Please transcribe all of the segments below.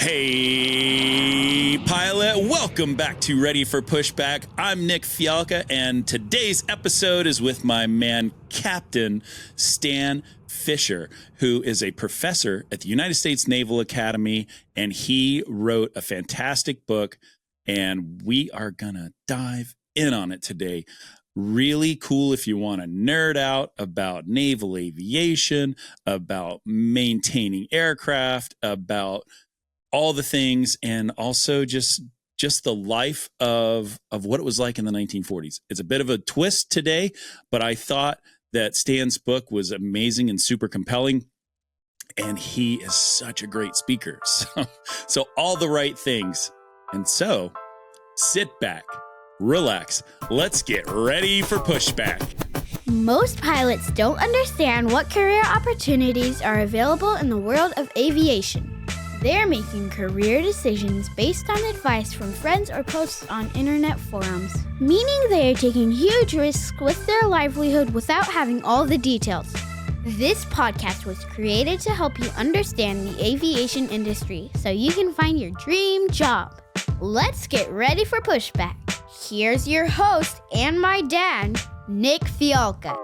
Hey, pilot, welcome back to Ready for Pushback. I'm Nik Fialka, and today's episode is with my man, Captain Stan Fischer, who is a professor at the United States Naval Academy, and he wrote a fantastic book, and we are gonna dive in on it today. Really cool if you want to nerd out about naval aviation, about maintaining aircraft, about all the things, and also just the life of what it was like in the 1940s. It's a bit of a twist today, but I thought that Stan's book was amazing and super compelling, and he is such a great speaker. So all the right things. And so sit back, relax, let's get ready for Pushback. Most pilots don't understand what career opportunities are available in the world of aviation. They're making career decisions based on advice from friends or posts on internet forums, meaning they are taking huge risks with their livelihood without having all the details. This podcast was created to help you understand the aviation industry so you can find your dream job. Let's get ready for Pushback. Here's your host and my dad, Nik Fialka.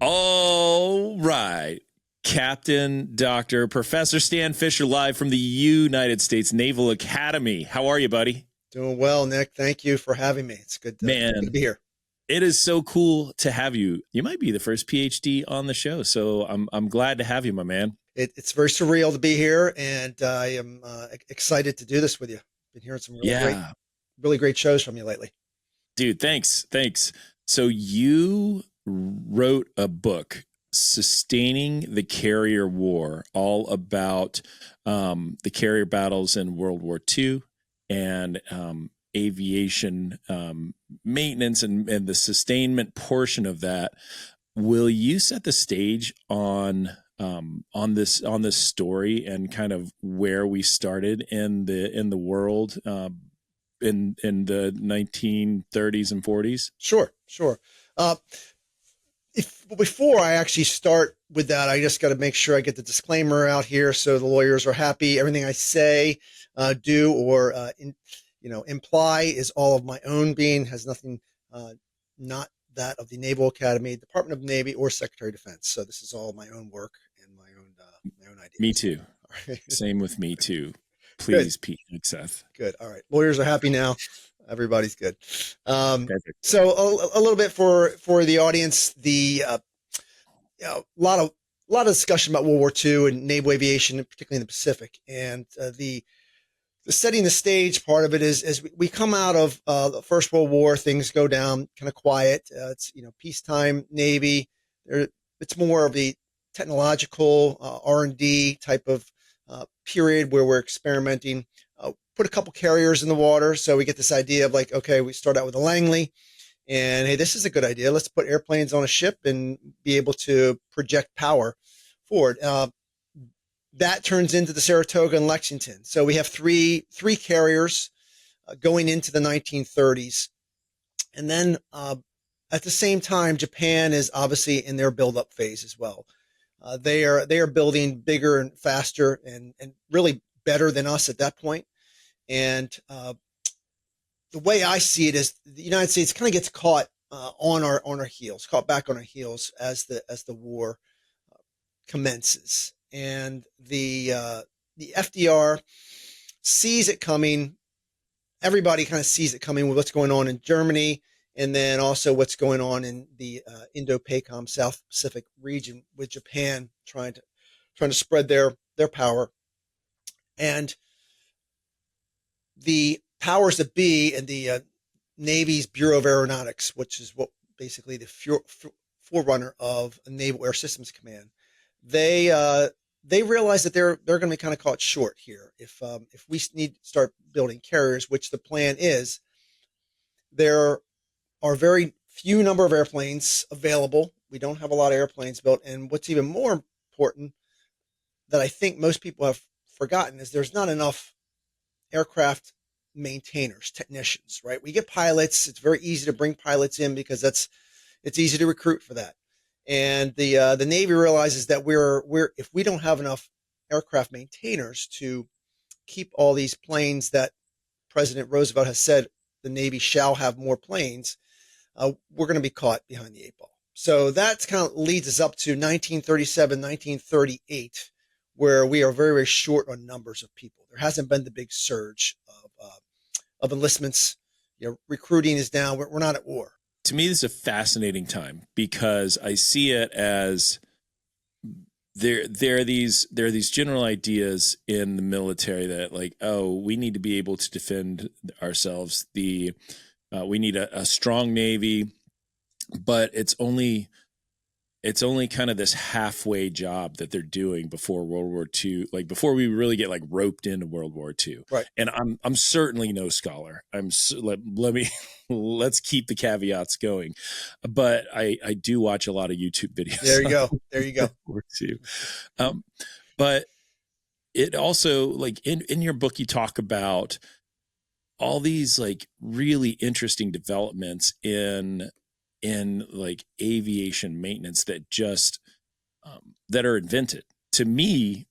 All right. Captain, Dr. Professor Stan Fischer, live from the United States Naval Academy. How are you, buddy? Doing well, Nik. Thank you for having me. It's good to be here. It is so cool to have you. You might be the first PhD on the show, so I'm glad to have you, my man. It's very surreal to be here, and I am excited to do this with you. Been hearing some really great shows from you lately. Dude, thanks. So you wrote a book, Sustaining the Carrier War, all about the carrier battles in World War II and aviation maintenance and the sustainment portion of that. Will you set the stage on this story and kind of where we started in the world in the 1930s and 40s? Sure. Before I actually start with that, I just got to make sure I get the disclaimer out here so the lawyers are happy. Everything I say, do, or imply is all of my own being, has nothing, not that of the Naval Academy, Department of Navy, or Secretary of Defense. So this is all my own work and my own ideas. Me too. Same with me too. Please, Pete and Seth. Good. All right. Lawyers are happy now. Everybody's good. So a little bit for the audience, a lot of discussion about World War II and naval aviation, particularly in the Pacific, and the setting the stage part of it is as we come out of the First World War, things go down kind of quiet. It's peacetime Navy. It's more of the technological R&D type of period where we're experimenting. Put a couple carriers in the water. So we get this idea of like, okay, we start out with a Langley and hey, this is a good idea. Let's put airplanes on a ship and be able to project power forward. That turns into the Saratoga and Lexington. So we have three carriers going into the 1930s. And then at the same time, Japan is obviously in their build-up phase as well. They are building bigger and faster and really better than us at that point. And the way I see it is the United States kind of gets caught on our heels, caught back on our heels as the war commences, and the FDR sees it coming. Everybody kind of sees it coming with what's going on in Germany, and then also what's going on in the Indo-PACOM South Pacific region with Japan trying to spread their power. And the powers that be and the Navy's Bureau of Aeronautics, which is what basically the forerunner of Naval Air Systems Command, they realize that they're going to be kind of caught short here. If we need to start building carriers, which the plan is, there are very few number of airplanes available. We don't have a lot of airplanes built, and what's even more important that I think most people have forgotten is there's not enough aircraft maintainers, technicians, right? We get pilots. It's very easy to bring pilots in because it's easy to recruit for that. And the Navy realizes that we're if we don't have enough aircraft maintainers to keep all these planes that President Roosevelt has said the Navy shall have more planes, we're going to be caught behind the eight ball. So that kind of leads us up to 1937, 1938, where we are very, very short on numbers of people. There hasn't been the big surge of enlistments. Recruiting is down. We're not at war. To me, this is a fascinating time because I see it as there are these general ideas in the military that, like, oh, we need to be able to defend ourselves. We need a strong Navy, but it's only kind of this halfway job that they're doing before World War II, like before we really get like roped into World War II. Right. And I'm certainly no scholar. Let's keep the caveats going, but I do watch a lot of YouTube videos. There you go. World War II. But it also, like, in your book, you talk about all these like really interesting developments in like aviation maintenance that just that are invented. To me,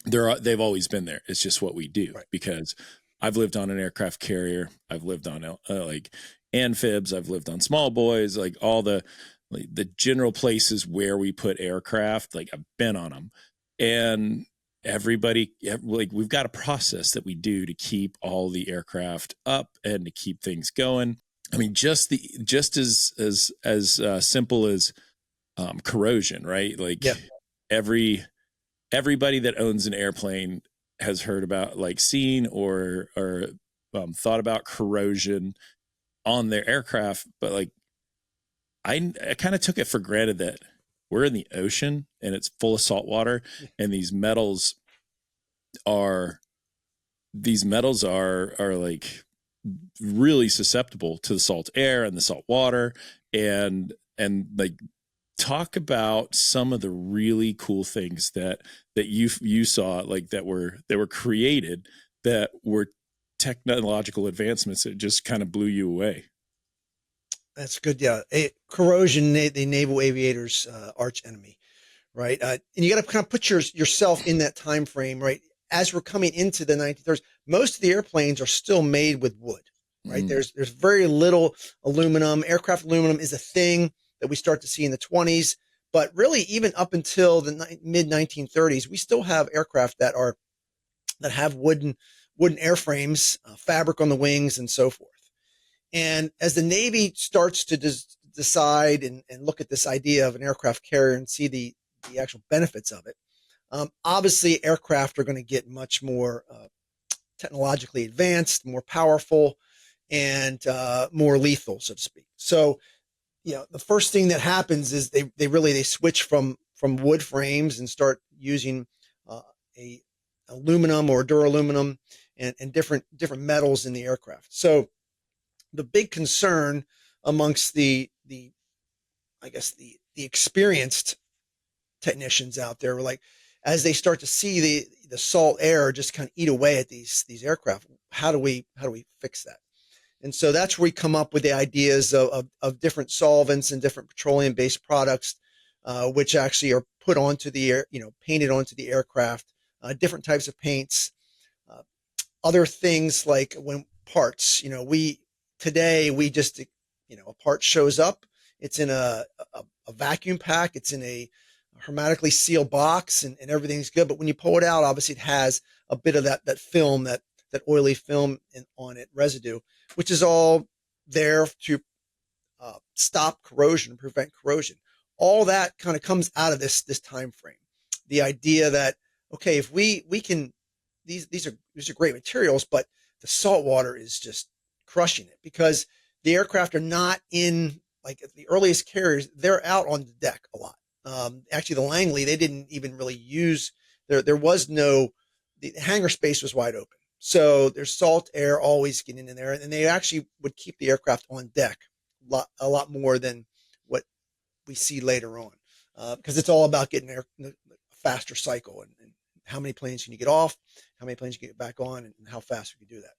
they've always been there. It's just what we do. Right. Because I've lived on an aircraft carrier. I've lived on like amphibs. I've lived on small boys, like all the general places where we put aircraft. Like, I've been on them, and everybody, like, we've got a process that we do to keep all the aircraft up and to keep things going. I mean, just as simple as corrosion, right? Like, everybody that owns an airplane has heard about, like, seen or thought about corrosion on their aircraft. But like, I kind of took it for granted that we're in the ocean and it's full of salt water, and these metals are like really susceptible to the salt air and the salt water, and like, talk about some of the really cool things that you saw, like, that were created, that were technological advancements that just kind of blew you away. That's good. Yeah. Corrosion, the naval aviator's arch enemy, right? And you got to kind of put yourself in that time frame, right? As we're coming into the 1930s, most of the airplanes are still made with wood, right? There's very little aluminum. Aircraft aluminum is a thing that we start to see in the 20s, but really even up until the mid 1930s, we still have aircraft that have wooden airframes, fabric on the wings, and so forth. And as the Navy starts to decide and look at this idea of an aircraft carrier and see the actual benefits of it, obviously aircraft are going to get much more technologically advanced, more powerful, and more lethal, so to speak. So, the first thing that happens is they switch from wood frames and start using a aluminum or duraluminum and different metals in the aircraft. So the big concern amongst the experienced technicians out there were like, as they start to see the salt air just kind of eat away at these aircraft, how do we fix that? And so that's where we come up with the ideas of different solvents and different petroleum-based products, which actually are put onto the air, painted onto the aircraft, different types of paints, other things like when parts, today we just, a part shows up, it's in a vacuum pack, it's in a hermetically sealed box, and everything's good. But when you pull it out, obviously it has a bit of that film, that oily film on it, residue, which is all there to stop corrosion, prevent corrosion. All that kind of comes out of this time frame. The idea that, okay, if we can, these are great materials, but the salt water is just crushing it, because the aircraft are not in, like, the earliest carriers, they're out on the deck a lot. Actually, the Langley, they didn't even really use, there was no, the hangar space was wide open. So there's salt air always getting in there, and they actually would keep the aircraft on deck a lot more than what we see later on, because it's all about getting a faster cycle, and how many planes can you get off, how many planes you get back on, and how fast we can do that.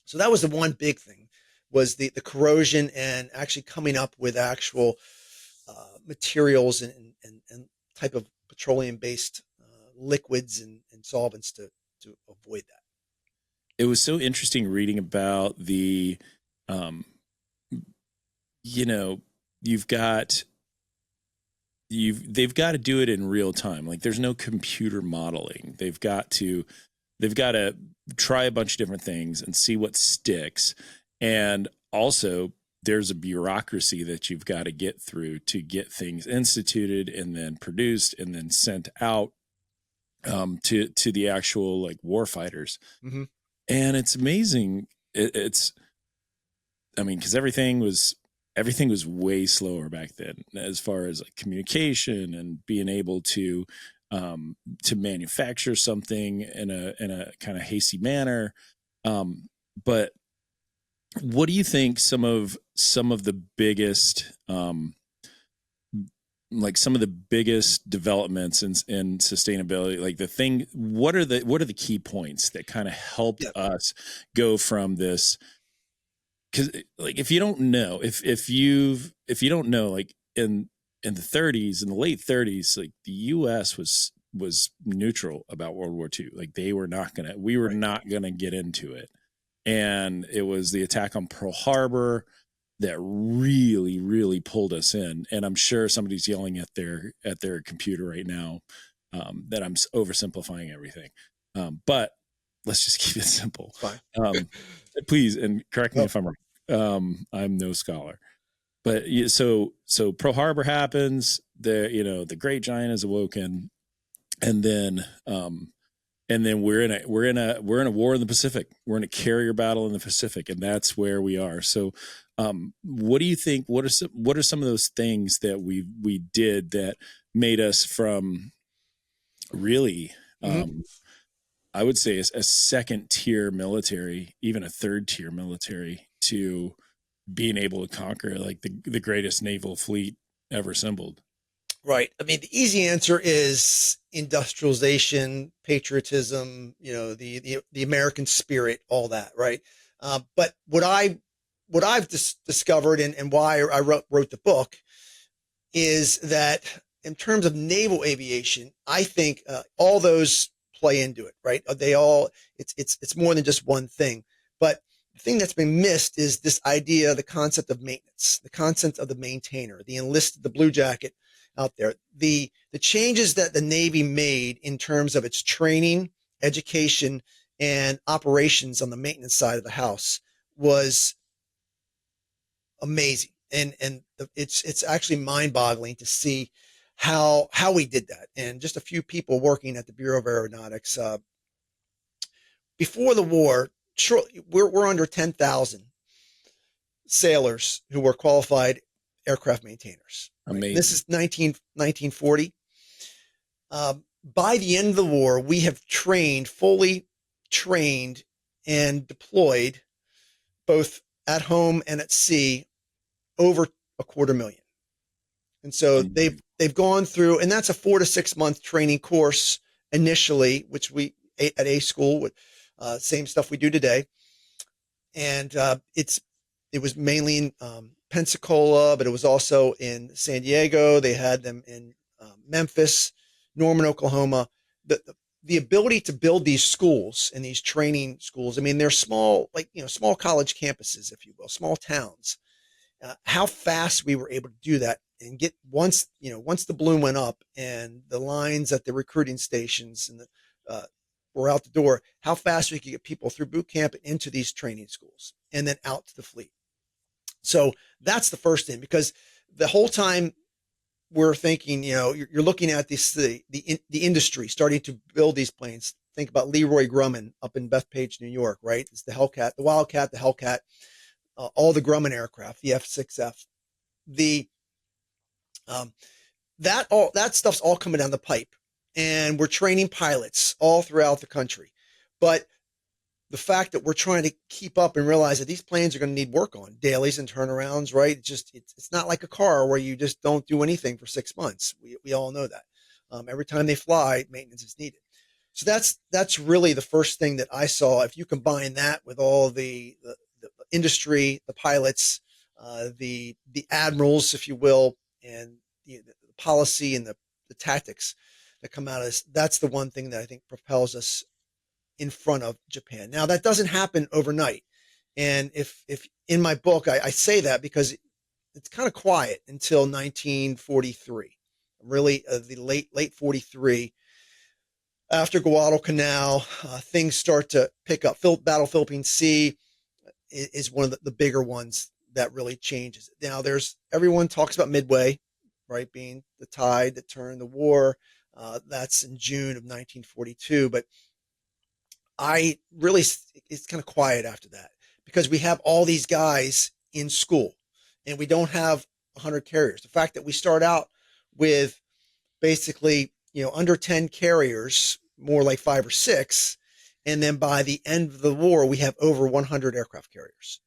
So that was the one big thing, was the corrosion, and actually coming up with actual materials and type of petroleum-based liquids and solvents to to avoid that. It was so interesting reading about the, you know, you've got they've got to do it in real time. Like there's no computer modeling. They've got to try a bunch of different things and see what sticks. And also there's a bureaucracy that you've got to get through to get things instituted and then produced and then sent out to the actual like war fighters. Mm-hmm. And it's amazing. I mean, because everything was way slower back then as far as like communication and being able to manufacture something in a kind of hasty manner. But what do you think some of the biggest developments in sustainability, like what are the key points that kind of helped us go from this? Because like if you don't know, if you don't know, like in the 30s, in the late 30s, like the U.S. was neutral about World War II. Like we were not gonna get into it, and it was the attack on Pearl Harbor that really, really pulled us in. And I'm sure somebody's yelling at their computer right now that I'm oversimplifying everything, but let's just keep it simple. Fine. Please, and correct me if I'm wrong. I'm no scholar, but so Pearl Harbor happens. The great giant is awoken, and then we're in a war in the Pacific. We're in a carrier battle in the Pacific, and that's where we are. So, what do you think? What are some of those things that we did that made us from really? I would say a second tier military, even a third tier military, to being able to conquer like the greatest naval fleet ever assembled. Right. I mean, the easy answer is industrialization, patriotism, the American spirit, all that. Right. But what I've discovered and why I wrote the book is that in terms of naval aviation, I think all those play into it, right? It's more than just one thing. But the thing that's been missed is this idea, the concept of maintenance, the concept of the maintainer, the enlisted, the blue jacket out there. The changes that the Navy made in terms of its training, education, and operations on the maintenance side of the house was amazing. And it's actually mind-boggling to see how we did that. And just a few people working at the Bureau of Aeronautics before the war, we're under 10,000 sailors who were qualified aircraft maintainers. Right? Amazing. This is 1940. By the end of the war, we have fully trained and deployed both at home and at sea over 250,000. And so they've gone through, and that's a 4 to 6 month training course initially, which we at A school with same stuff we do today. And it was mainly in Pensacola, but it was also in San Diego. They had them in Memphis, Norman, Oklahoma. The ability to build these schools and these training schools, I mean, they're small, small college campuses, if you will, small towns. How fast we were able to do that and get once the balloon went up and the lines at the recruiting stations and were out the door, how fast we could get people through boot camp and into these training schools and then out to the fleet. So that's the first thing, because the whole time we're thinking, you're looking at the industry starting to build these planes. Think about Leroy Grumman up in Bethpage, New York, right? It's the Hellcat, the Wildcat, the Hellcat, all the Grumman aircraft, the F6F, that stuff's all coming down the pipe, and we're training pilots all throughout the country. But the fact that we're trying to keep up and realize that these planes are going to need work on dailies and turnarounds, right? It's not like a car where you just don't do anything for 6 months. We all know that. Every time they fly, maintenance is needed. So that's really the first thing that I saw. If you combine that with all the industry, the pilots, the admirals, if you will, and the policy and the tactics that come out of this, that's the one thing that I think propels us in front of Japan. Now that doesn't happen overnight. And if in my book, I say that because it's kind of quiet until 1943, really the late 43. After Guadalcanal, things start to pick up. Battle Philippine Sea is one of the bigger ones that really changes. Now everyone talks about Midway, right? Being the tide that turned the war. That's in June of 1942. But it's kind of quiet after that because we have all these guys in school and we don't have 100 carriers. The fact that we start out with basically, under 10 carriers, more like 5 or 6. And then by the end of the war, we have over 100 aircraft carriers.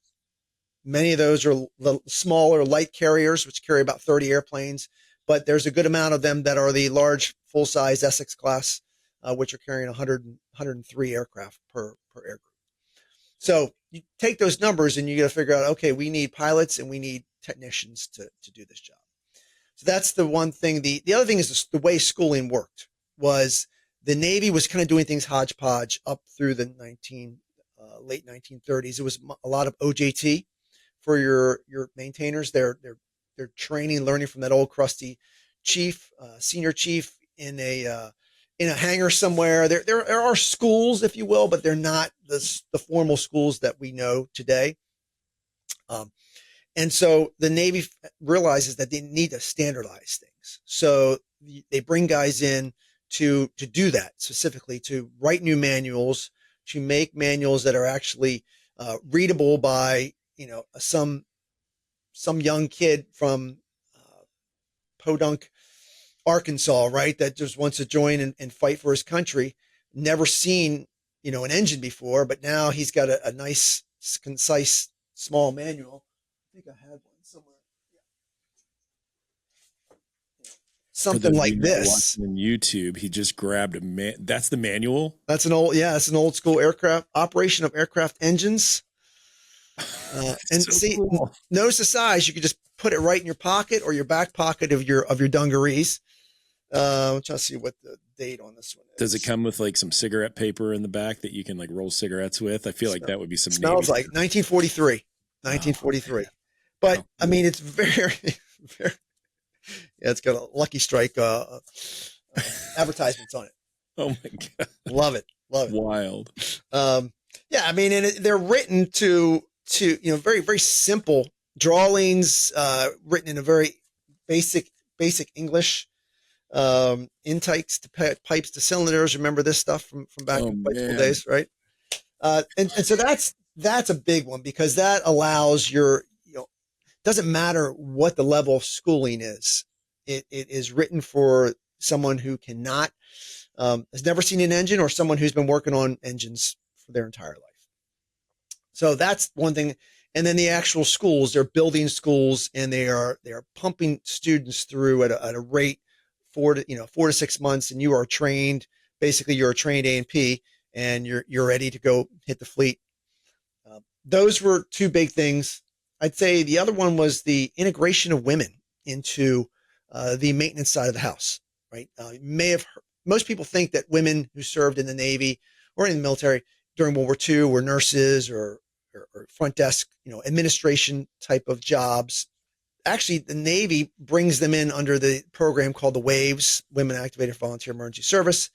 Many of those are the smaller light carriers, which carry about 30 airplanes, but there's a good amount of them that are the large full-size Essex class, which are carrying 103 aircraft per air group. So you take those numbers and you got to figure out, okay, we need pilots and we need technicians to do this job. So that's the one thing. The other thing is the way schooling worked was the Navy was kind of doing things hodgepodge up through the late 1930s. It was a lot of OJT for your maintainers. They're training, learning from that old crusty chief, senior chief in a hangar somewhere. There are schools, if you will, but they're not the formal schools that we know today. And so the Navy realizes that they need to standardize things. So they bring guys in to do that, specifically to write new manuals, to make manuals that are actually readable by some young kid from Podunk, Arkansas, right? That just wants to join and fight for his country. Never seen an engine before, but now he's got a nice, concise, small manual. I think I had one somewhere. Something like this. On YouTube, he just grabbed that's the manual. That's an old school aircraft operation of aircraft engines. And so see, cool. Notice the size. You could just put it right in your pocket or your back pocket of your dungarees. I'm trying to see what the date on this one is. Does it come with like some cigarette paper in the back that you can like roll cigarettes with? I feel like that would be some. Smells like 1943. 1943. Oh, but I mean, it's very, very. Yeah, it's got a Lucky Strike advertisements on it. Oh my god! Love it. Wild. Yeah, I mean, and they're written to very, very simple drawings, written in a very basic English, intakes to pipes to cylinders. Remember this stuff from back in flight school days, right? And so that's a big one because that allows doesn't matter what the level of schooling is. It is written for someone who cannot, has never seen an engine or someone who's been working on engines for their entire life. So that's one thing. And then the actual schools, they're building schools and they are pumping students through at a rate 4 to 6 months. And you are trained, basically you're a trained A&P and you're ready to go hit the fleet. Those were two big things. I'd say the other one was the integration of women into the maintenance side of the house, right? Most people think that women who served in the Navy or in the military during World War II were nurses or front desk, administration type of jobs. Actually, the Navy brings them in under the program called the WAVES, Women Activated Volunteer Emergency Service,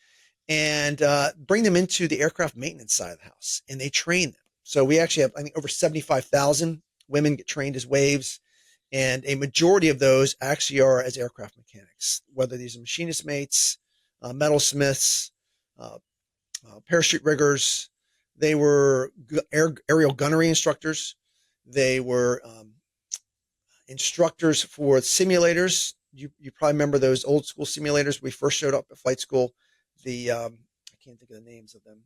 and bring them into the aircraft maintenance side of the house, and they train them. So we actually have, I think, over 75,000 women get trained as WAVES, and a majority of those actually are as aircraft mechanics, whether these are machinist mates, metalsmiths, parachute riggers. They were aerial gunnery instructors. They were instructors for simulators. You probably remember those old school simulators. We first showed up at flight school. I can't think of the names of them,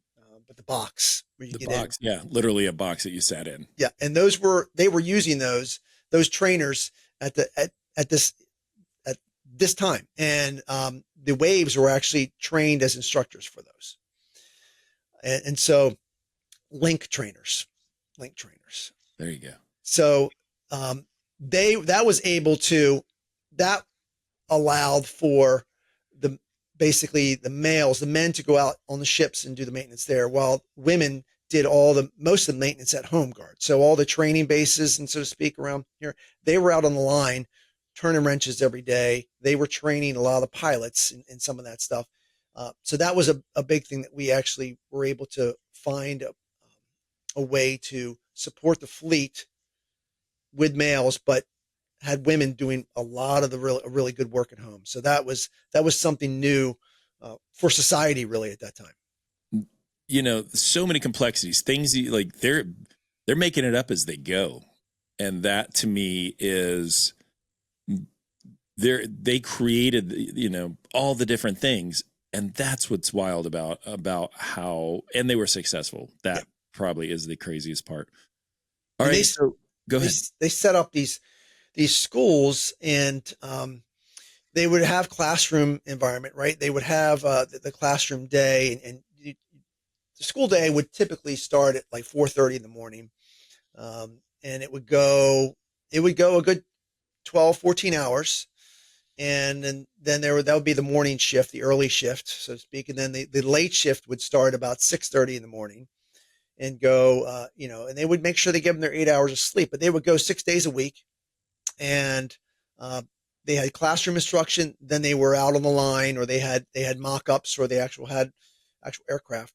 but the box where you get in. Yeah, literally a box that you sat in. Yeah, and they were using those trainers at this time, and the WAVES were actually trained as instructors for those, and so link trainers. There you go. So that allowed for basically the men to go out on the ships and do the maintenance there, while women did most of the maintenance at home guard. So all the training bases, and so to speak, around here, they were out on the line, turning wrenches every day. They were training a lot of the pilots in some of that stuff. So that was a big thing that we actually were able to find a way to support the fleet with males, but had women doing a lot of the really good work at home. So that was something new for society, really, at that time. You know, so many complexities, things like they're making it up as they go, and that to me is they created, you know, all the different things, and that's what's wild about how, and they were successful. That probably is the craziest part. All right, so go ahead. They set up these schools, and they would have classroom environment, right? They would have the classroom day, and the school day would typically start at like 4:30 in the morning, and it would go a good 12, 14 hours. And then that would be the morning shift, the early shift, so to speak. And then the late shift would start about 6:30 in the morning and go, and they would make sure they give them their 8 hours of sleep, but they would go 6 days a week. And they had classroom instruction. Then they were out on the line, or they had mock-ups, or they actual aircraft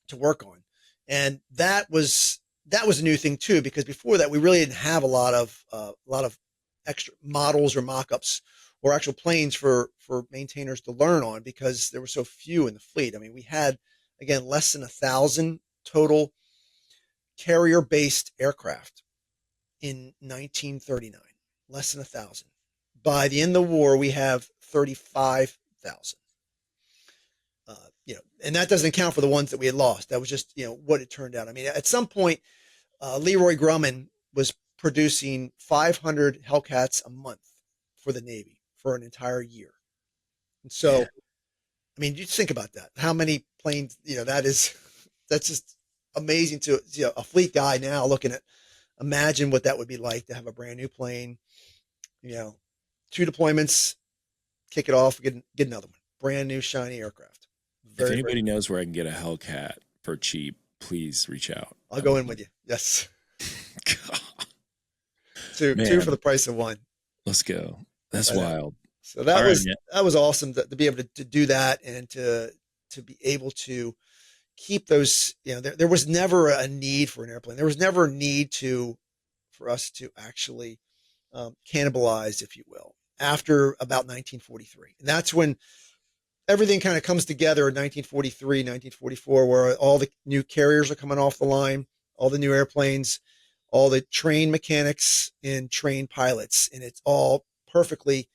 to work on. And that was a new thing too, because before that we really didn't have a lot of extra models or mock-ups or actual planes for maintainers to learn on, because there were so few in the fleet. I mean, we had, again, less than 1,000 total carrier-based aircraft in 1939, less than 1,000. By the end of the war, we have 35,000. And that doesn't account for the ones that we had lost. That was just, what it turned out. I mean, at some point, Leroy Grumman was producing 500 Hellcats a month for the Navy for an entire year. And so, yeah. I mean, you think about that. How many planes, that's just amazing to a fleet guy now looking at, imagine what that would be like to have a brand new plane, 2 deployments, kick it off, get another one, brand new shiny aircraft. If anybody knows where I can get a Hellcat for cheap, please reach out. I'll go in with you. Yes. Two for the price of one. Let's go. That's wild. So that was awesome to be able to do that, and to be able to keep those, there was never a need for an airplane. There was never a need for us to actually cannibalize, if you will, after about 1943. And that's when everything kind of comes together in 1943, 1944, where all the new carriers are coming off the line, all the new airplanes, all the trained mechanics and trained pilots. And it's all perfectly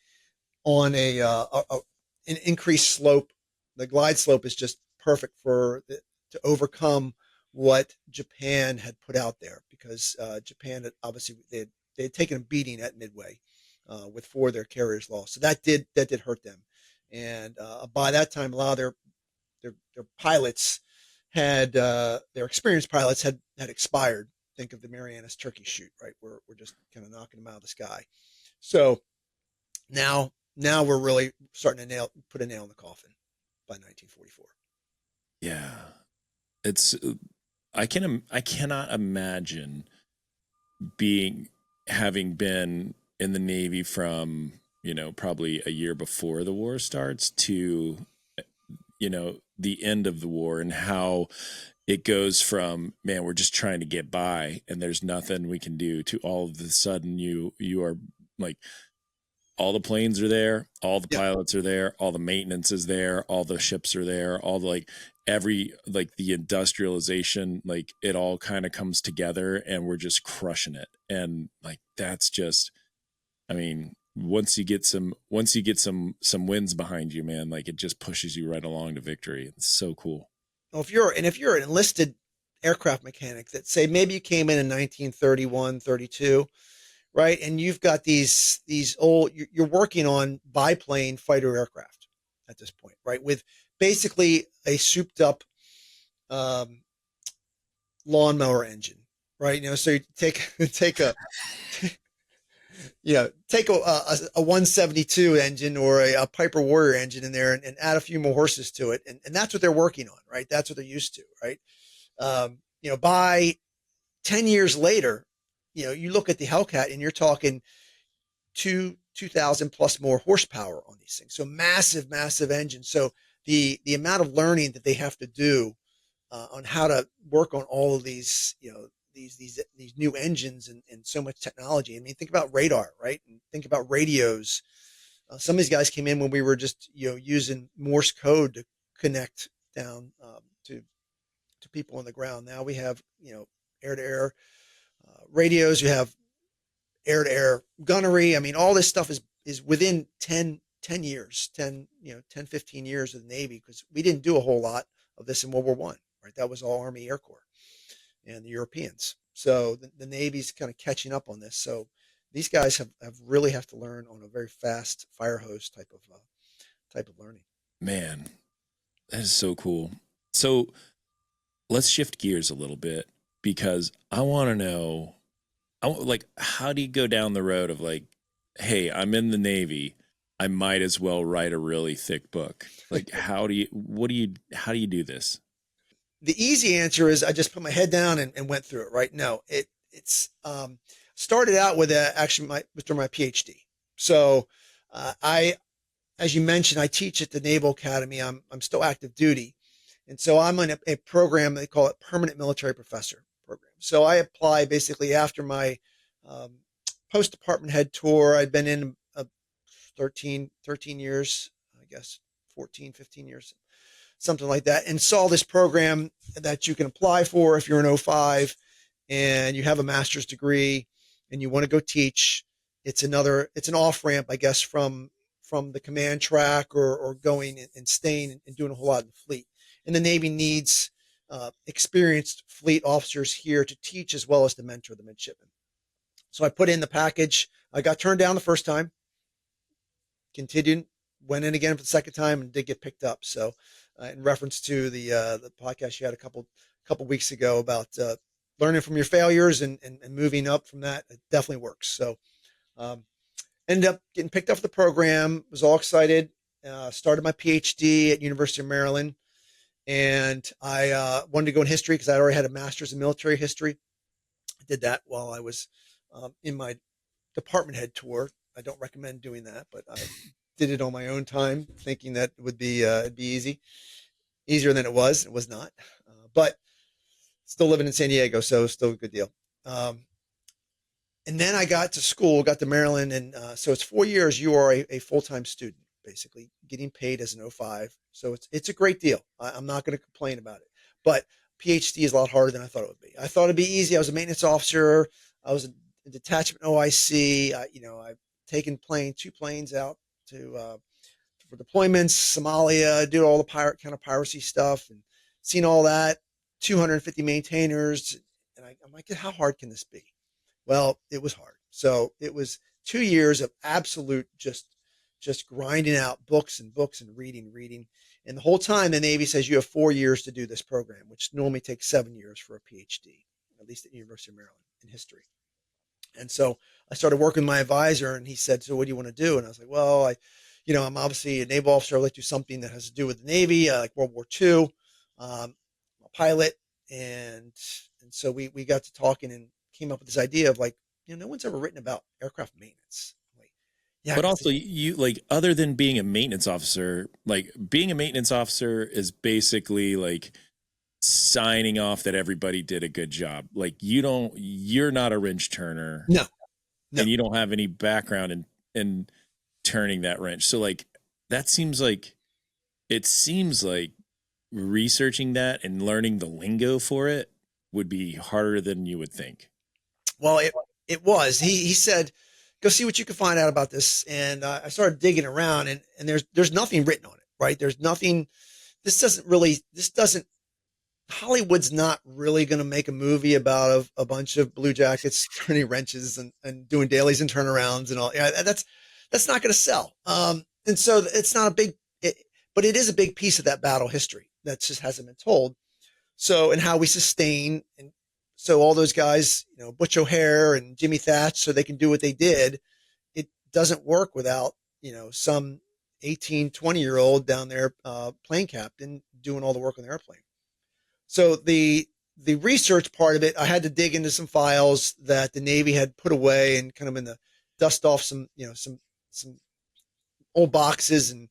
on an increased slope. The glide slope is just perfect to overcome what Japan had put out there, because Japan had obviously they had taken a beating at Midway with 4 of their carriers lost. So that did hurt them. And by that time, a lot of their pilots had their experienced pilots had expired. Think of the Marianas Turkey Shoot, right? We're just kind of knocking them out of the sky. So now we're really starting to put a nail in the coffin by 1944. Yeah, it's I cannot imagine having been in the Navy from probably a year before the war starts to the end of the war, and how it goes from, man, we're just trying to get by and there's nothing we can do, to all of a sudden you are like, all the planes are there, all the pilots are there, all the maintenance is there, all the ships are there, all the the industrialization, it all kind of comes together, and we're just crushing it. And that's just, I mean, once you get some wins behind you, man, it just pushes you right along to victory. It's so cool. Well, if you're an enlisted aircraft mechanic that, say, maybe you came in 1931, 32, right? And you've got these old, you're working on biplane fighter aircraft at this point, right? With basically a souped up lawnmower engine, right? So you take take a 172 engine or a Piper Warrior engine in there and add a few more horses to it. And that's what they're working on, right? That's what they're used to, right? By 10 years later, you look at the Hellcat and you're talking 2,000 plus more horsepower on these things. So massive, massive engines. So the amount of learning that they have to do on how to work on all of these, these new engines and so much technology. I mean, think about radar, right? And think about radios. Some of these guys came in when we were just, using Morse code to connect down to people on the ground. Now we have, air to air radios. You have air to air gunnery. I mean, all this stuff is within 10 years, 15 years of the Navy, because we didn't do a whole lot of this in World War I, right? That was all Army Air Corps and the Europeans. So the Navy's kind of catching up on this. So these guys have really have to learn on a very fast fire hose type of learning. Man, that is so cool. So let's shift gears a little bit, because I want to know, how do you go down the road of like, hey, I'm in the Navy, I might as well write a really thick book. Like, how do you do this? The easy answer is I just put my head down and went through it, right? No, it's started out with actually my PhD. So as you mentioned, I teach at the Naval Academy. I'm still active duty. And so I'm in a program, they call it Permanent Military Professor program. So I apply basically after my post-department head tour. I'd been in 13 years, I guess, 14, 15 years, something like that, and saw this program that you can apply for if you're an 05 and you have a master's degree and you want to go teach. It's an off-ramp, I guess, from the command track or going and staying and doing a whole lot in the fleet. And the Navy needs experienced fleet officers here to teach as well as to mentor the midshipmen. So I put in the package. I got turned down the first time, continued, went in again for the second time, and did get picked up. So in reference to the podcast you had a couple weeks ago about learning from your failures and moving up from that, it definitely works. So ended up getting picked up for the program, was all excited, started my PhD at University of Maryland. And I wanted to go in history because I already had a master's in military history. I did that while I was in my department head tour. I don't recommend doing that, but I did it on my own time, thinking that it would be it'd be easier than it was. It was not, but still living in San Diego, so still a good deal. And then I got to Maryland, and so it's 4 years. You are a full-time student, basically getting paid as an 05. So it's a great deal. I'm not going to complain about it, but PhD is a lot harder than I thought it would be. I thought it'd be easy. I was a maintenance officer. I was a detachment OIC. I've taken 2 planes out for deployments, Somalia, do all the kind of piracy stuff and seen all that, 250 maintainers. And I'm like, how hard can this be? Well, it was hard. So it was 2 years of absolute just grinding out books and reading. And the whole time the Navy says you have 4 years to do this program, which normally takes 7 years for a PhD, at least at the University of Maryland in history. And so I started working with my advisor, and he said, so what do you want to do? And I was like, well, I'm obviously a naval officer. I'd like to do something that has to do with the Navy, like World War II. I'm a pilot. And so we got to talking and came up with this idea of like, no one's ever written about aircraft maintenance. Yeah, but also you other than being a maintenance officer, like being a maintenance officer is basically like signing off that everybody did a good job. Like you're not a wrench turner. No. And you don't have any background in turning that wrench. So like it seems like researching that and learning the lingo for it would be harder than you would think. Well, it was. He said, go see what you can find out about this. And I started digging around, and there's nothing written on it, right? There's nothing. Hollywood's not really going to make a movie about a bunch of blue jackets turning wrenches and doing dailies and turnarounds and all. Yeah, that's not going to sell. And so it's not but it is a big piece of that battle history that just hasn't been told. So, and how we sustain. And so all those guys, Butch O'Hare and Jimmy Thatch, so they can do what they did doesn't work without, some 18, 20-year-old down there, plane captain doing all the work on the airplane. So the research part of it, I had to dig into some files that the Navy had put away and kind of in the dust off some, some old boxes and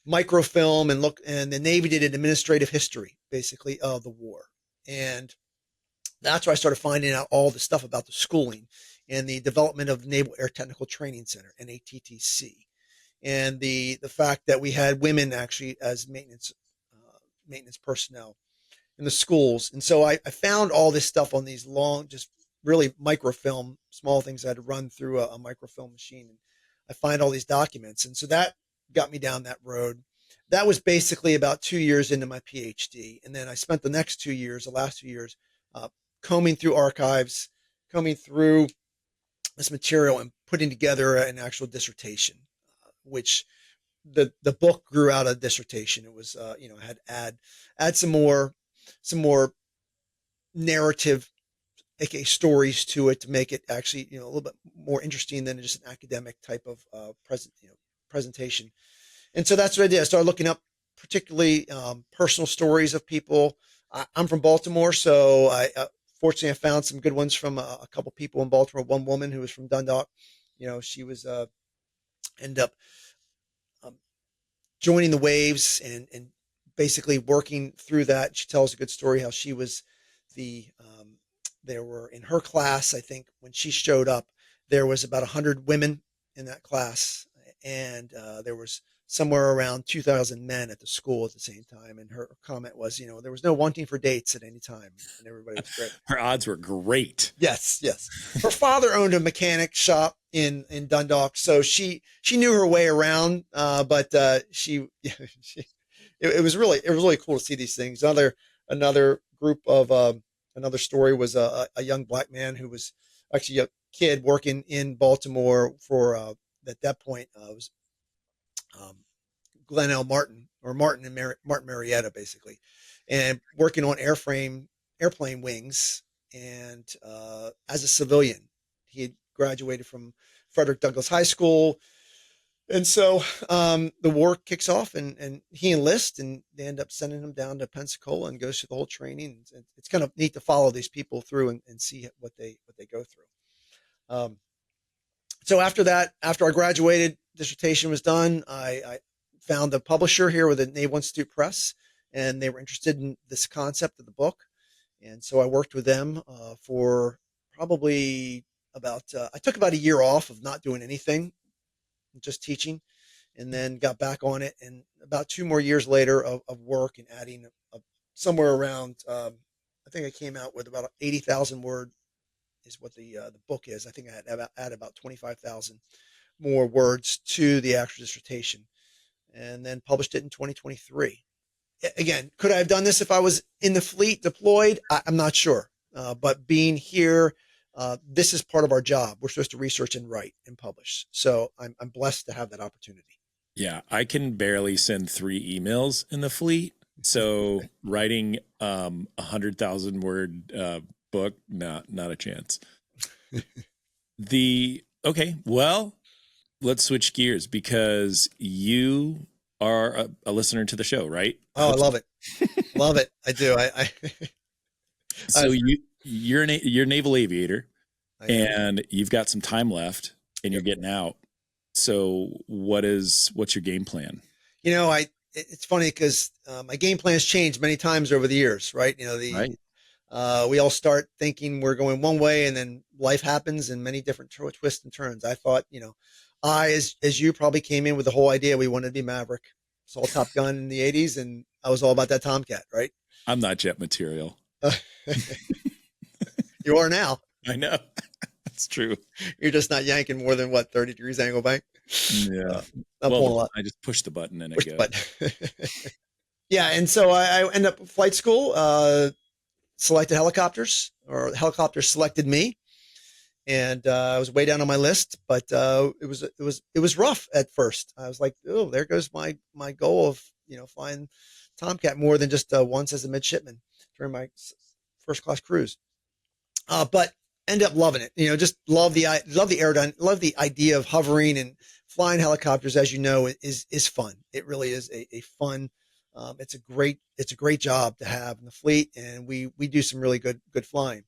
microfilm and look, and the Navy did an administrative history basically of the war. And that's where I started finding out all the stuff about the schooling and the development of the Naval Air Technical Training Center, NATTC, and the fact that we had women actually as maintenance personnel in the schools. And so I found all this stuff on these long, just really microfilm, small things I had to run through a microfilm machine. And I find all these documents. And so that got me down that road. That was basically about 2 years into my PhD. And then I spent the last 2 years, combing through archives, combing through this material and putting together an actual dissertation, which the book grew out of dissertation. It was, I had to add some more narrative, aka stories to it to make it actually, a little bit more interesting than just an academic type of presentation. And so that's what I did. I started looking up particularly personal stories of people. I'm from Baltimore, so fortunately I found some good ones from a couple people in Baltimore. One woman who was from Dundalk, she was ended up joining the waves and basically working through that. She tells a good story how she was there were in her class, I think when she showed up, there was about 100 women in that class, and there was somewhere around 2,000 men at the school at the same time. And her comment was, there was no wanting for dates at any time, and everybody was great. Her odds were great. Yes. Her father owned a mechanic shop in Dundalk, so she knew her way around. But it was really cool to see these things. Another group of another story was a young black man who was actually a kid working in Baltimore for at that point was Glenn L. Martin and Martin Marietta, basically, and working on airplane wings. And as a civilian, he had graduated from Frederick Douglass High School. And so the war kicks off and he enlists, and they end up sending him down to Pensacola and goes through the whole training. And it's kind of neat to follow these people through and see what they go through. So after that, after I graduated, dissertation was done, I found a publisher here with the Naval Institute Press, and they were interested in this concept of the book. And so I worked with them for probably I took about a year off of not doing anything, just teaching, and then got back on it. And about 2 more years later of work and adding somewhere around, I think I came out with about 80,000 word is what the book is. I think I had add about 25,000 more words to the actual dissertation, and then published it in 2023. Again, could I have done this if I was in the fleet deployed? I'm not sure. But being here, this is part of our job. We're supposed to research and write and publish. So I'm blessed to have that opportunity. Yeah, I can barely send 3 emails in the fleet. So writing 100,000 word book, not a chance. Okay, well, let's switch gears because you are a listener to the show, right? Oh, I love it. Love it. I do. So you're a naval aviator, and you've got some time left, and you're getting out. So what's your game plan? It's funny because my game plan has changed many times over the years, right? Right. We all start thinking we're going one way, and then life happens in many different twists and turns. I thought, as you probably came in with the whole idea, we wanted to be Maverick. Saw Top Gun in the 80s, and I was all about that Tomcat, right? I'm not jet material. You are now. I know. That's true. You're just not yanking more than 30 degrees angle bank. Yeah. Not pulling a lot. I just push the button and it goes. Yeah. And so I ended up flight school, selected helicopters, or helicopters selected me. And I was way down on my list, but it was rough at first. I was like, oh, there goes my goal of flying Tomcat more than just once as a midshipman during my first class cruise. But ended up loving it. Just love the aerodynamic, love the idea of hovering and flying helicopters. As you know, is fun. It really is a fun. It's a great job to have in the fleet, and we do some really good flying.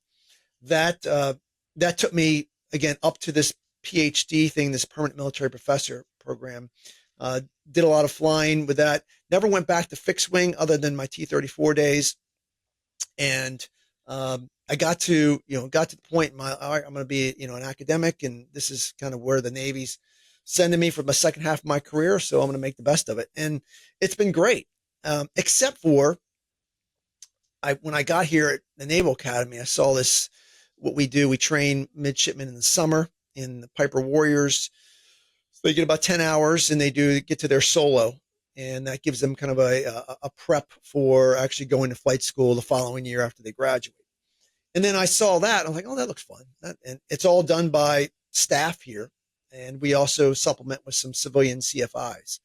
That took me again up to this PhD thing, this permanent military professor program. Did a lot of flying with that. Never went back to fixed wing other than my T-34 days. And I got to the point in all right, I'm going to be, an academic, and this is kind of where the Navy's sending me for the second half of my career. So I'm going to make the best of it. And it's been great. Except for when I got here at the Naval Academy, I saw this, what we do. We train midshipmen in the summer in the Piper Warriors. So they get about 10 hours and they get to their solo. And that gives them kind of a prep for actually going to flight school the following year after they graduate. And then I saw that. I'm like, oh, that looks fun. And it's all done by staff here. And we also supplement with some civilian CFIs.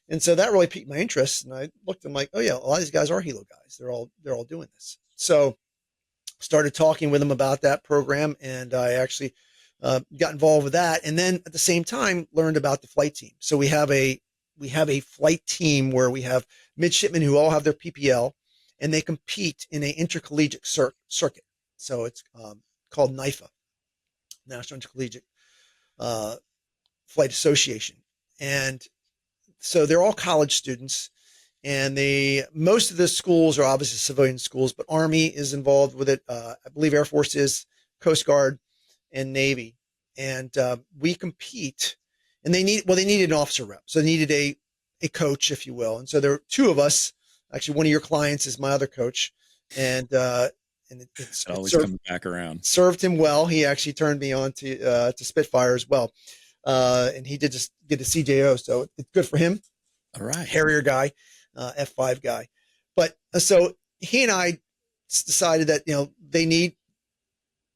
And so that really piqued my interest. And I looked, I'm like, oh yeah, a lot of these guys are helo guys. They're all doing this. So started talking with them about that program. And I actually got involved with that. And then at the same time, learned about the flight team. So we have a flight team where we have midshipmen who all have their PPL, and they compete in an intercollegiate circuit. So it's called NIFA, National Intercollegiate Flight Association. And so they're all college students, and most of the schools are obviously civilian schools, but Army is involved with it. I believe Air Force is, Coast Guard, and Navy. And we compete, and they needed an officer rep. So they needed a coach, if you will. And so there are two of us. Actually, one of your clients is my other coach. And it always comes back around. Served him well. He actually turned me on to Spitfire as well. And he did just get a CJO. So it's good for him. All right. Harrier guy, F5 guy. But so he and I decided that, they need,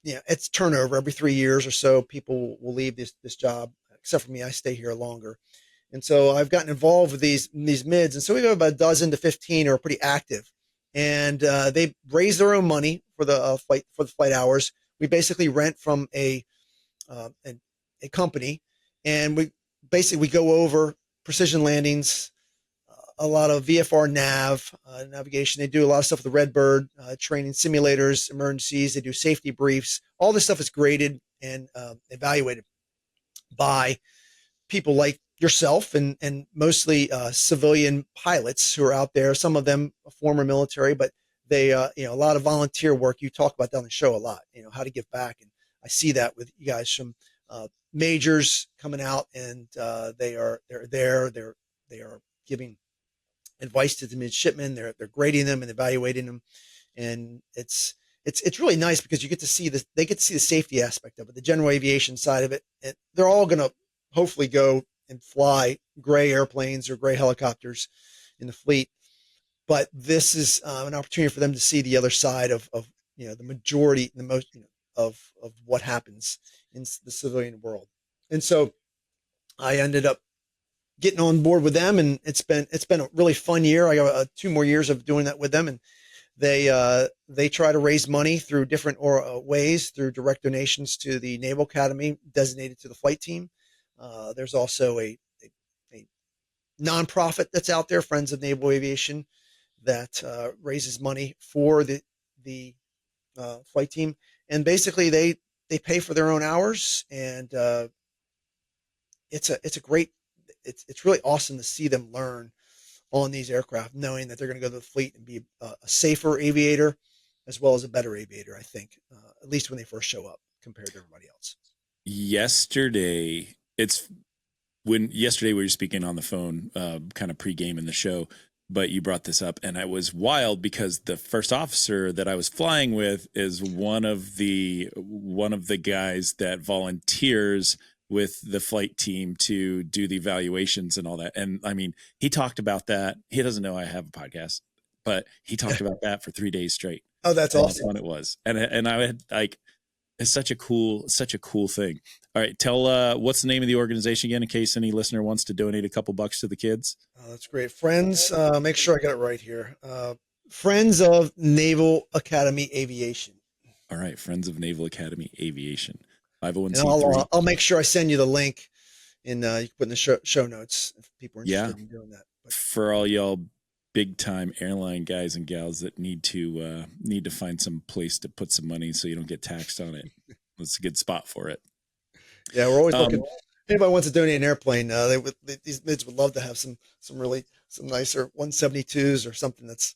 it's turnover every 3 years or so. People will leave this job, except for me. I stay here longer. And so I've gotten involved with these mids. And so we have about a dozen to 15 who are pretty active, and they raise their own money for the flight hours. We basically rent from a company, and we go over precision landings, a lot of VFR navigation. They do a lot of stuff with the Redbird, training simulators, emergencies. They do safety briefs. All this stuff is graded and evaluated by people like yourself and mostly civilian pilots who are out there. Some of them former military, but they, a lot of volunteer work. You talk about that on the show a lot, how to give back. And I see that with you guys from majors coming out, and they are giving advice to the midshipmen. They're grading them and evaluating them. And it's really nice because you get to see they get to see the safety aspect of it, the general aviation side of it. And they're all going to hopefully go and fly gray airplanes or gray helicopters in the fleet. But this is an opportunity for them to see the other side of the majority, the most, of what happens in the civilian world. And so I ended up getting on board with them, and it's been a really fun year. I got 2 more years of doing that with them, and they try to raise money through different ways, through direct donations to the Naval Academy designated to the flight team. There's also a nonprofit that's out there, Friends of Naval Aviation, that raises money for the flight team, and basically they pay for their own hours, and it's really awesome to see them learn on these aircraft, knowing that they're going to go to the fleet and be a safer aviator as well as a better aviator, I think, at least when they first show up compared to everybody else. Yesterday we were speaking on the phone, kind of pre-game in the show, but you brought this up, and I was wild because the first officer that I was flying with is one of the guys that volunteers with the flight team to do the evaluations and all that. And I mean, he talked about that. He doesn't know I have a podcast, but he talked about that for 3 days straight. Oh, that's awesome. How fun it was. And I had it's such a cool thing. All right. Tell, what's the name of the organization again, in case any listener wants to donate a couple bucks to the kids? Oh, that's great. Friends, make sure I got it right here. Friends of Naval Academy Aviation. All right. Friends of Naval Academy Aviation. And 501c3. I'll make sure I send you the link you can put in the show notes if people are Yeah. interested in doing that. But For all y'all big time airline guys and gals that need to find some place to put some money so you don't get taxed on it. It's a good spot for it. Yeah, we're always looking. Anybody wants to donate an airplane, these mids would love to have some nicer 172s or something that's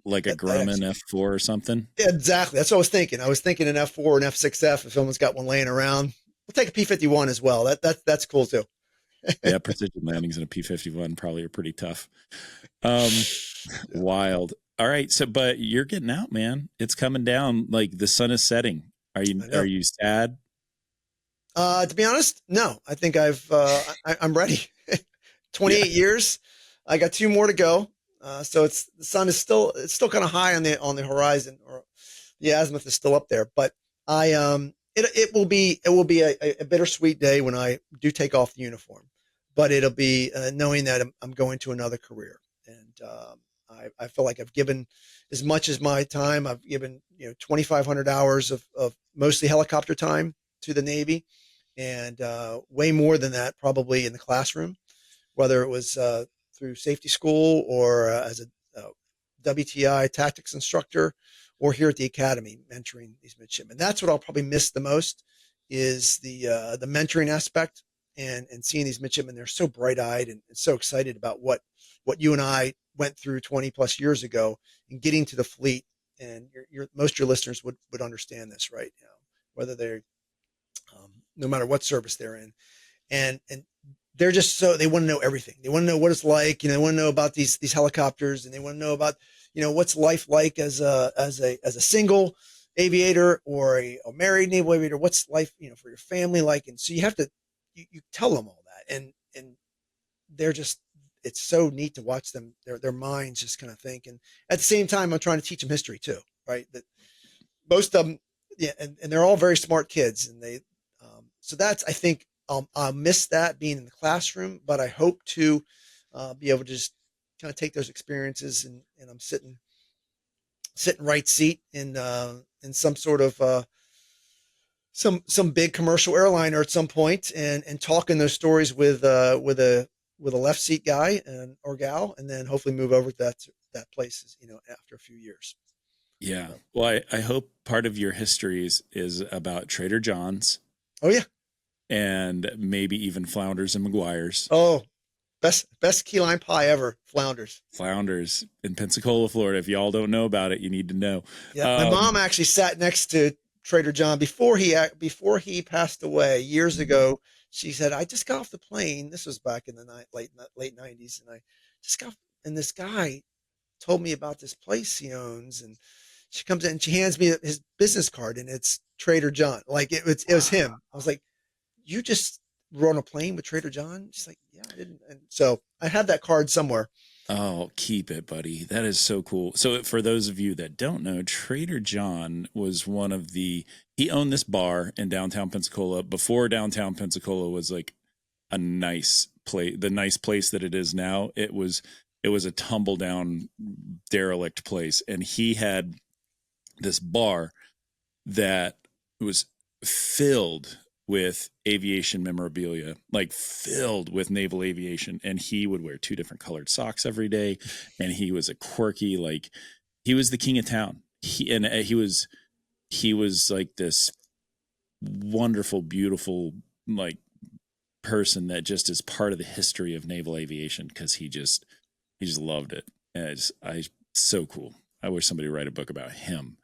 like a Grumman F4 or something. Yeah, exactly. That's what I was thinking. I was thinking an F4 or an F6F if someone's got one laying around. We'll take a P-51 as well. That's cool too. Yeah, precision landings in a P-51 probably are pretty tough. Wild. All right, but you're getting out, man. It's coming down. Like the sun is setting. Are you sad? To be honest, no. I think I'm ready. 28 years. I got 2 more to go. So the sun is still kind of high on the horizon, or the azimuth is still up there. But it will be a bittersweet day when I do take off the uniform. But it'll be knowing that I'm going to another career, and I feel like I've given as much as my time. I've given 2,500 hours of mostly helicopter time to the Navy, and way more than that probably in the classroom, whether it was through safety school or as a WTI tactics instructor, or here at the academy mentoring these midshipmen. That's what I'll probably miss the most, is the mentoring aspect and seeing these midshipmen. They're so bright-eyed and so excited about what you and I went through 20 plus years ago and getting to the fleet. And most of your listeners would understand this, right? Whether they're no matter what service they're in, and they're just they want to know everything. They want to know what it's like. They want to know about these helicopters, and they want to know about what's life like as a single aviator or a married naval aviator. What's life for your family like? And so you have to you tell them all that, and they're just, it's so neat to watch them, their minds just kind of think. And at the same time, I'm trying to teach them history too, right? That most of them, yeah, and they're all very smart kids, and they so that's, I think, I'll miss that being in the classroom, but I hope to be able to just kind of take those experiences, and I'm sitting right seat in some sort of some big commercial airliner at some point, and talking those stories with a left seat guy or gal, and then hopefully move over to that place, after a few years. Yeah. Well, I hope part of your history is about Trader John's. Oh yeah. And maybe even Flounders and McGuire's. Oh, best key lime pie ever. Flounders in Pensacola, Florida. If y'all don't know about it, you need to know. Yeah, my mom actually sat next to Trader John before he passed away years ago. She said, "I just got off the plane." This was back in the late '90s, and I just got, and this guy told me about this place he owns, and she comes in and she hands me his business card, and it's Trader John. Like it was him. I was like, "You just were on a plane with Trader John?" She's like, "Yeah, I didn't." And so I have that card somewhere. Oh, keep it, buddy. That is so cool. So for those of you that don't know, Trader John was he owned this bar in downtown Pensacola before downtown Pensacola was like a nice place, the nice place that it is now. It was a tumble down derelict place. And he had this bar that was filled with aviation memorabilia, like filled with naval aviation. And he would wear 2 different colored socks every day. And he was a quirky, like he was the king of town. He was like this wonderful, beautiful, like person that just is part of the history of naval aviation. Cause he just loved it. And so cool. I wish somebody would write a book about him,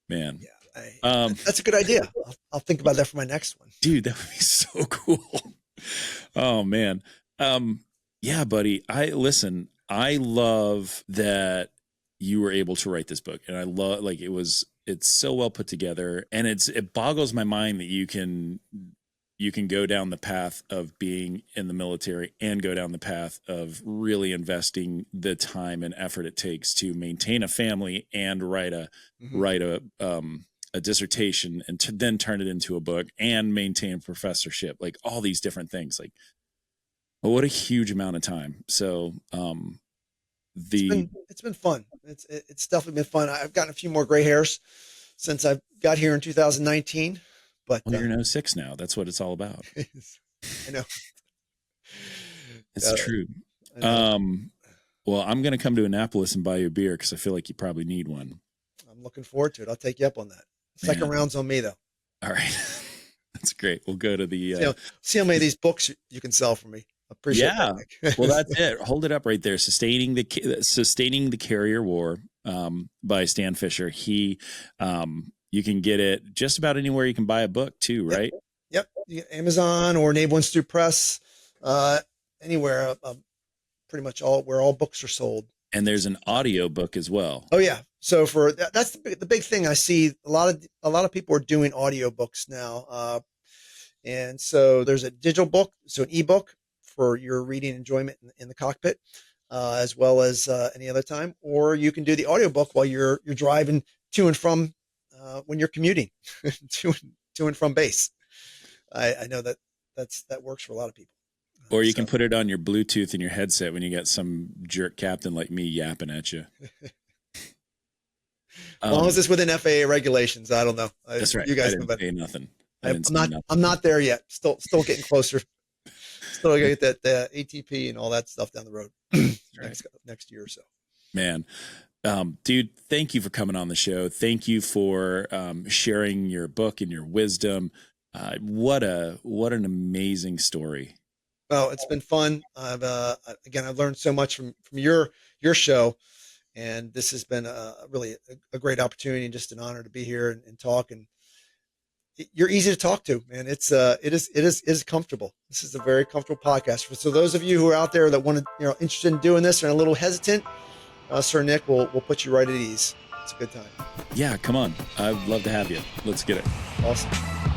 man. Yeah. That's a good idea. I'll think about that for my next one. Dude, that would be so cool. Oh man. Yeah, buddy. I love that you were able to write this book, and I love, like, it's so well put together, and it boggles my mind that you can go down the path of being in the military and go down the path of really investing the time and effort it takes to maintain a family and write a dissertation and to then turn it into a book and maintain a professorship, like all these different things. Like, well, what a huge amount of time. So it's been fun. It's definitely been fun. I've gotten a few more gray hairs since I got here in 2019. But well, you're in 06 now. That's what it's all about. I know. It's true. Well, I'm going to come to Annapolis and buy you a beer because I feel like you probably need one. I'm looking forward to it. I'll take you up on that. Second round's on me, though. All right. That's great. We'll go to the... see how many of these books you can sell for me. Appreciate that. Well, that's it. Hold it up right there. Sustaining the Carrier War by Stan Fischer. He, you can get it just about anywhere you can buy a book too, right? Yep. Amazon or Naval Institute Press, anywhere. Pretty much where all books are sold. And there's an audio book as well. Oh yeah. So that's the big thing I see. A lot of people are doing audio books now. And so there's a digital book, so an ebook for your reading enjoyment in the cockpit, as well as any other time, or you can do the audio book while you're driving to and from when you're commuting to and from base. I know that works for a lot of people. Or you can put it on your Bluetooth in your headset when you got some jerk captain like me yapping at you. As long as it's within FAA regulations, I don't know. That's right. You guys I didn't say nothing. I'm not there yet. Still getting closer. Still gonna get that ATP and all that stuff down the road next year or so. Man, dude, thank you for coming on the show. Thank you for sharing your book and your wisdom. What an amazing story. Well, it's been fun. I've learned so much from your show, and this has been really a great opportunity and just an honor to be here and talk. And you're easy to talk to, man. It is comfortable. This is a very comfortable podcast. So those of you who are out there that want to, interested in doing this and a little hesitant, Sir Nick will put you right at ease. It's a good time. Yeah, come on. I'd love to have you. Let's get it. Awesome.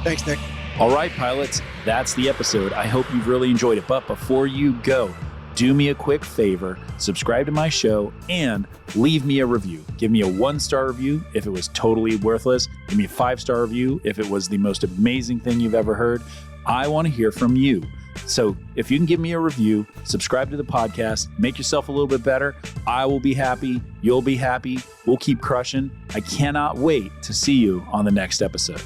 Thanks, Nick. All right, pilots, that's the episode. I hope you've really enjoyed it. But before you go, do me a quick favor, subscribe to my show and leave me a review. Give me a 1-star review if it was totally worthless. Give me a 5-star review if it was the most amazing thing you've ever heard. I want to hear from you. So if you can give me a review, subscribe to the podcast, make yourself a little bit better, I will be happy. You'll be happy. We'll keep crushing. I cannot wait to see you on the next episode.